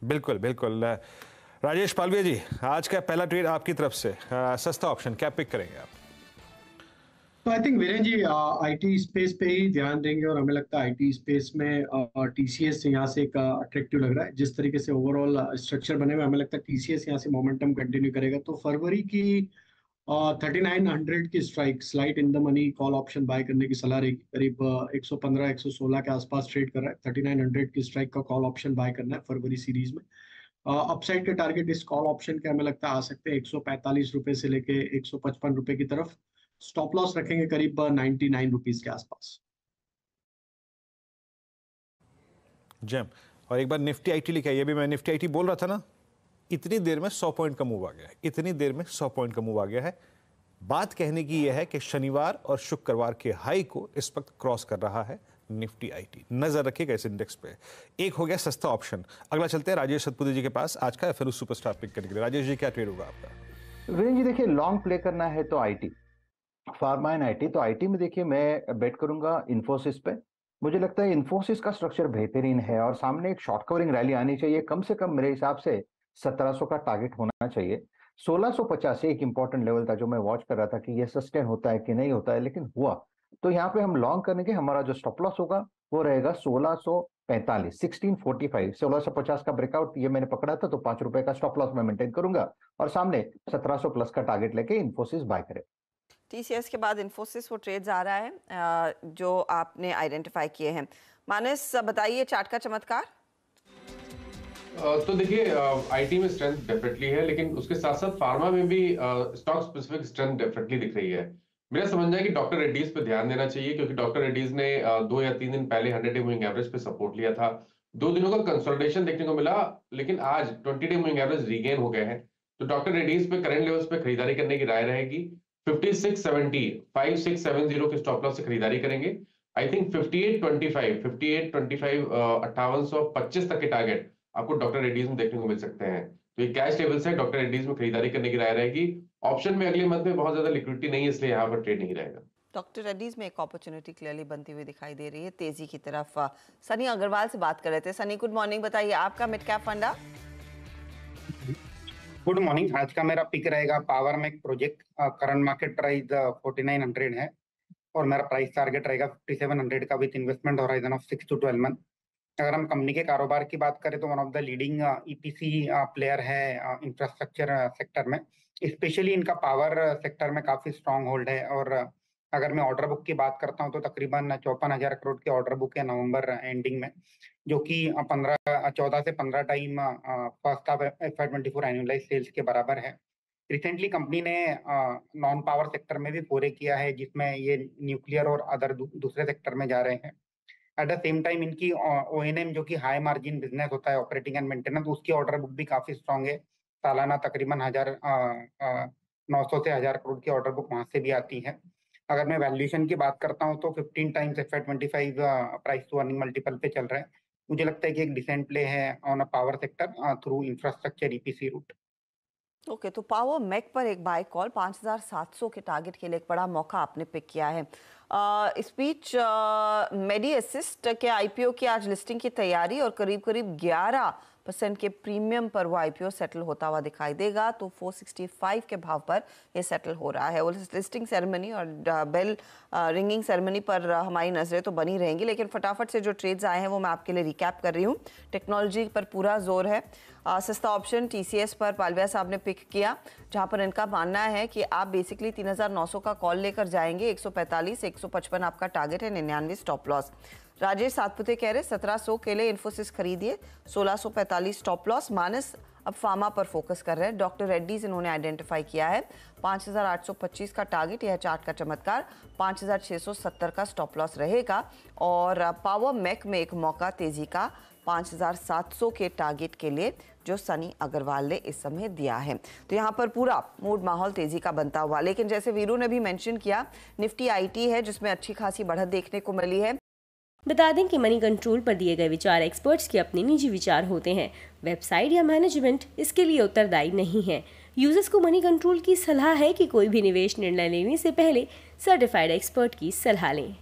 बिल्कुल बिल्कुल। राजेश पालवे जी, आज का पहला ट्रेड आपकी तरफ से, सस्ता ऑप्शन क्या पिक करेंगे आप? तो I think Viren ji IT space पे ही ध्यान देंगे, और हमें लगता है आईटी स्पेस में टीसीएस यहाँ से एक अट्रैक्टिव लग रहा है। जिस तरीके से ओवरऑल स्ट्रक्चर बने हुए, हमें लगता है टीसीएस यहाँ से मोमेंटम कंटिन्यू करेगा। तो फरवरी की 3900 की strike slide in the money call option buy करने की सलाह रहेगी। करीब 115 116 के आसपास ट्रेड कर रहा है। 3900 की स्ट्राइक का कॉल ऑप्शन बाय करना है फरवरी सीरीज में। अपसाइड के टारगेट इस कॉल ऑप्शन के हमें लगता है आ सकते हैं 145 रुपए से लेके 155 रुपए की तरफ। स्टॉप लॉस रखेंगे करीब 99 रुपीज के आसपास। जैम, और एक बार निफ्टी आईटी लिखा है, ये भी मैं निफ्टी आईटी बोल रहा था ना, इतनी देर में 100 पॉइंट का मूव आ गया है, इतनी देर में 100 पॉइंट का मूव आ गया है। बात कहने की यह है कि शनिवार और शुक्रवार के हाई को इस वक्त क्रॉस कर रहा है निफ्टी आईटी। नजर रखिएगा इस इंडेक्स पे। एक हो गया सस्ता ऑप्शन। अगला चलते हैं राजेश सतपुते जी के पास, आज का एफएनओ सुपरस्टार पिक करने के लिए। राजेश जी, क्या ट्रेड होगा आपका? वीरेन जी देखिए, लॉन्ग प्ले करना है तो आईटी, फार्मा एंड आईटी। तो आईटी में देखिए मैं बेट करूंगा इन्फोसिस पे। मुझे लगता है इन्फोसिस का स्ट्रक्चर बेहतरीन है और सामने एक शॉर्ट कवरिंग रैली आनी चाहिए। कम से कम मेरे हिसाब से 1700 का टारगेट होना चाहिए। 1650 एक इंपॉर्टेंट लेवल था जो मैं वॉच कर रहा था कि ये सस्टेन होता है कि नहीं होता है, लेकिन हुआ। तो यहाँ पे हम लॉन्ग करने के, हमारा जो स्टॉप लॉस होगा वो रहेगा 1645, 1645। 1650 का ब्रेकआउट ये मैंने पकड़ा था, तो 5 रुपए का स्टॉप लॉस मैं मेंटेन करूंगा और सामने 1700 प्लस का टारगेट लेके इन्फोसिस बाय करें। टीसीएस के बाद इन्फोसिस वो ट्रेड्स आ रहा है जो आपने आइडेंटिफाई किए हैं। मानस, बताइए चार्ट का चमत्कार। तो देखिए, आईटी में स्ट्रेंथ डेफिनेटली है, लेकिन उसके साथ साथ फार्मा में भी स्टॉक स्पेसिफिक स्ट्रेंथ डेफिनेटली दिख रही है। मेरा समझना है कि डॉक्टर रेड्डीज पे ध्यान देना चाहिए, क्योंकि डॉक्टर रेड्डीज ने 2 या 3 दिन पहले 100-डे मूविंग एवरेज पे सपोर्ट लिया था। 2 दिनों का कंसोलिडेशन देखने को मिला, लेकिन आज 20-डे मूविंग एवरेज रीगेन हो गए हैं। तो डॉक्टर रेड्डीज पे करंट लेवल्स पे खरीदारी करने की राय रहेगी। 5670, 5670 के स्टॉप लॉस से खरीदारी करेंगे। आई थिंक 5825, 5825, 5825 तक के टारगेट आपको डॉक्टर रेड्डीज में देखने को मिल सकते हैं। तो ये कैश लेवल्स है, डॉक्टर रेड्डीज में खरीदारी करने की राय रहेगी। ऑप्शन में अगले मंथ में बहुत ज्यादा लिक्विडिटी नहीं है, इसलिए यहाँ पर ट्रेड नहीं रहेगा। डॉक्टर रेड्डीज में एक अपॉर्चुनिटी क्लियरली बनती हुई दिखाई दे रही है तेजी की तरफ। सनी अग्रवाल से बात कर रहे थे। सनी, गुड मॉर्निंग, बताइए आपका mid cap funda. Good morning. आज का मेरा पिक रहेगा Power Mech project. Current market price 4900 है और मेरा प्राइस टारगेट रहेगा 5700 का, with investment horizon of 6 to 12 month. अगर हम कंपनी के कारोबार की बात करें तो one of the leading EPC player है इंफ्रास्ट्रक्चर सेक्टर में। स्पेशली इनका पावर सेक्टर में काफी स्ट्रांग होल्ड है। और अगर मैं ऑर्डर बुक की बात करता हूं तो तकरीबन 54,000 करोड़ की ऑर्डर बुक है नवंबर एंडिंग में, जो कि 14 से 15 time first half FY24 annualise sales के बराबर है। रिसेंटली कंपनी ने नॉन पावर सेक्टर में भी पूरे किया है, जिसमें ये न्यूक्लियर और अदर दूसरे सेक्टर में जा रहे हैं। एट द सेम टाइम इनकी O&M जो कि हाई मार्जिन बिजनेस होता है, ऑपरेटिंग एंड मेंटेनेंस, उसकी ऑर्डर बुक भी काफी स्ट्रांग है। सालाना तकरीबन 900 से 1000 करोड़ की ऑर्डर बुक वहां से भी आती है। अगर मैं वैल्यूएशन की बात करता हूं तो 15 times FY25 price to earning multiple पे चल रहा है। मुझे लगता है कि एक डिसेंट प्ले है on a power sector through infrastructure EPC route. Okay, तो पावर मैक पर एक बाय कॉल 5700 के टारगेट के लिए एक बड़ा मौका आपने पिक किया है। इस बीच मेडी असिस्ट के आईपीओ की आज लिस्टिंग की तैयारी और करीब करीब 11% के प्रीमियम पर वो आईपीओ सेटल होता हुआ दिखाई देगा। तो 465 के भाव पर ये सेटल हो रहा है। वो लिस्टिंग सेरेमनी और बेल रिंगिंग सेरेमनी पर हमारी नज़रें तो बनी रहेंगी, लेकिन फटाफट से जो ट्रेड्स आए हैं वो मैं आपके लिए रिकैप कर रही हूँ। टेक्नोलॉजी पर पूरा जोर है। सस्ता ऑप्शन टीसीएस पर पालविया साहब ने पिक किया, जहां पर इनका मानना है कि आप बेसिकली 3900 का कॉल लेकर जाएंगे। 145 155 आपका टारगेट है, 99 स्टॉप लॉस। राजेश सातपुते कह रहे 1700 के लिए इन्फोसिस खरीदिए, 1645 स्टॉप लॉस। मानस अब फार्मा पर फोकस कर रहे हैं। डॉक्टर रेड्डीज इन्होंने आइडेंटिफाई किया है, 5825 का टारगेट, यह चार्ट का चमत्कार। 5670 का स्टॉप लॉस रहेगा। और पावर मैक में एक मौका तेजी का 5700 के टारगेट के लिए, जो सनी अग्रवाल ने इस समय दिया है। तो यहाँ पर पूरा मूड माहौल तेजी का बनता हुआ, लेकिन जैसे वीरू ने भी मेंशन किया, निफ्टी आईटी है जिसमें अच्छी खासी बढ़त देखने को मिली है। बता दें कि मनी कंट्रोल पर दिए गए विचार एक्सपर्ट्स के अपने निजी विचार होते हैं। वेबसाइट या मैनेजमेंट इसके लिए उत्तरदायी नहीं है। यूजर्स को मनी कंट्रोल की सलाह है कि कोई भी निवेश निर्णय लेने से पहले सर्टिफाइड एक्सपर्ट की सलाह लें।